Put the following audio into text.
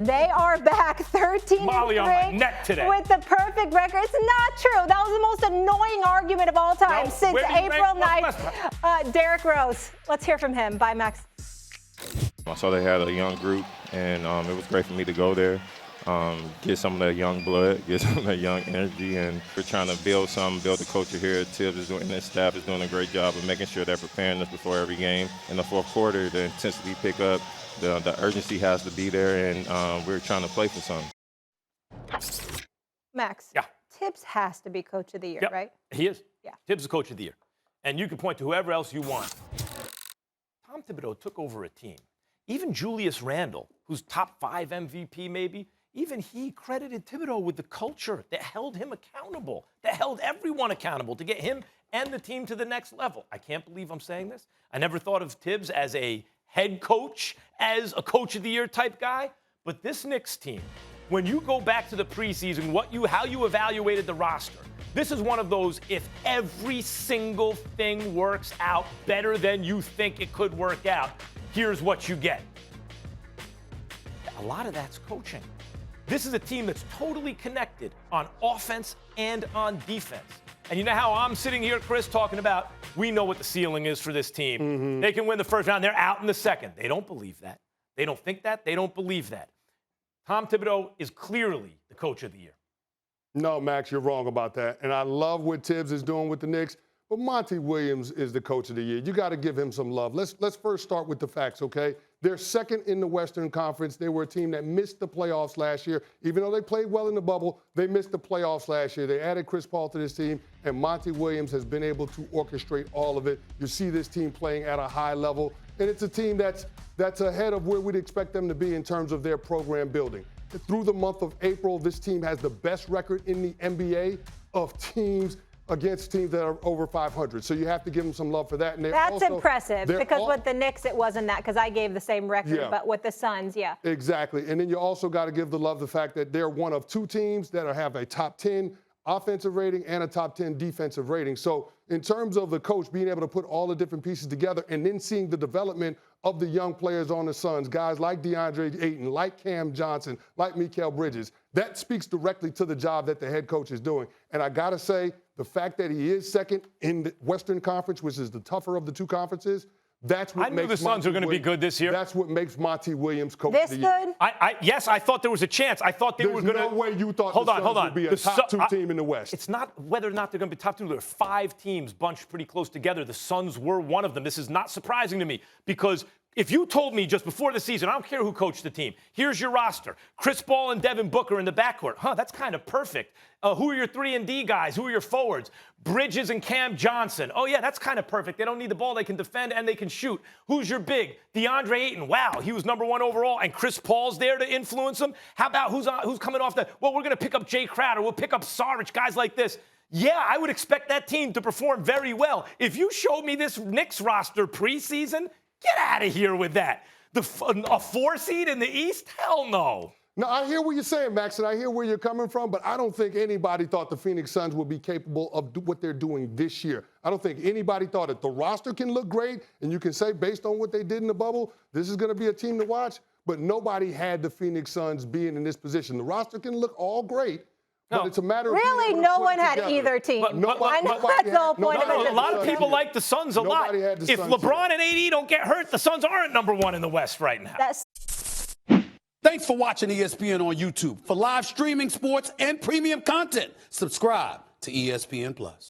They are back 13 Molly on my neck today. With the perfect record. It's not true. That was the most annoying argument of all time since April 9th. Derrick Rose. Let's hear from him. Bye, Max. I saw they had a young group, and it was great for me to go there, get some of that young blood, get some of that young energy, and we're trying to build the culture here. Tibbs is doing, and his staff is doing a great job of making sure they're preparing us before every game. In the fourth quarter, the intensity pick up, the urgency has to be there, and we're trying to play for something. Max, yeah. Tibbs has to be Coach of the Year, yep. right? He is. Yeah. Tibbs is Coach of the Year. And you can point to whoever else you want. Tom Thibodeau took over a team. Even Julius Randle, who's top 5 MVP maybe, even he credited Thibodeau with the culture that held him accountable, that held everyone accountable to get him and the team to the next level. I can't believe I'm saying this. I never thought of Tibbs as a head coach, as a Coach of the Year type guy. But this Knicks team, when you go back to the preseason, how you evaluated the roster, this is one of those, if every single thing works out better than you think it could work out, here's what you get. A lot of that's coaching. This is a team that's totally connected on offense and on defense. And you know how I'm sitting here, Chris, talking about we know what the ceiling is for this team. Mm-hmm. They can win the first round. They're out in the second. They don't believe that. They don't think that. They don't believe that. Tom Thibodeau is clearly the Coach of the Year. No, Max, you're wrong about that. And I love what Tibbs is doing with the Knicks. But Monty Williams is the Coach of the Year. You got to give him some love. Let's first start with the facts, okay? They're second in the Western Conference. They were a team that missed the playoffs last year. Even though they played well in the bubble, they missed the playoffs last year. They added Chris Paul to this team, and Monty Williams has been able to orchestrate all of it. You see this team playing at a high level, and it's a team that's ahead of where we'd expect them to be in terms of their program building. Through the month of April, this team has the best record in the NBA of teams against teams that are over 500. So you have to give them some love for that. And that's impressive, because with the Knicks, it wasn't that, because I gave the same record, yeah. But with the Suns, yeah. Exactly. And then you also got to give the love the fact that they're one of 2 teams that have a top 10 offensive rating and a top 10 defensive rating. So in terms of the coach being able to put all the different pieces together and then seeing the development of the young players on the Suns, guys like DeAndre Ayton, like Cam Johnson, like Mikal Bridges, that speaks directly to the job that the head coach is doing. And I got to say, the fact that he is second in the Western Conference, which is the tougher of the 2 conferences, that's what makes I knew the Suns were going to be good this year. That's what makes Monty Williams Coach of the Year. Yes, I thought there was a chance. I thought they were going to. There's no way you thought the Suns would be a top 2 team in the West. It's not whether or not they're going to be top 2. There are 5 teams bunched pretty close together. The Suns were one of them. This is not surprising to me, because if you told me just before the season, I don't care who coached the team, here's your roster, Chris Paul and Devin Booker in the backcourt. That's kind of perfect. Who are your 3-and-D guys? Who are your forwards? Bridges and Cam Johnson. Oh, yeah, that's kind of perfect. They don't need the ball. They can defend and they can shoot. Who's your big? DeAndre Ayton. Wow, he was number 1 overall, and Chris Paul's there to influence him. How about who's coming off well, we're going to pick up Jay Crowder. We'll pick up Saric, guys like this. Yeah, I would expect that team to perform very well. If you showed me this Knicks roster preseason, get out of here with that. A 4 seed in the East? Hell no. No, I hear what you're saying, Max, and I hear where you're coming from, but I don't think anybody thought the Phoenix Suns would be capable of what they're doing this year. I don't think anybody thought it. The roster can look great, and you can say, based on what they did in the bubble, this is going to be a team to watch, but nobody had the Phoenix Suns being in this position. The roster can look all great, but it's a matter of really, no one had either team. I know that's the whole point of it. A lot of people like the Suns a lot. If LeBron and AD don't get hurt, the Suns aren't number 1 in the West right now. Thanks for watching ESPN on YouTube. For live streaming, sports, and premium content, subscribe to ESPN+.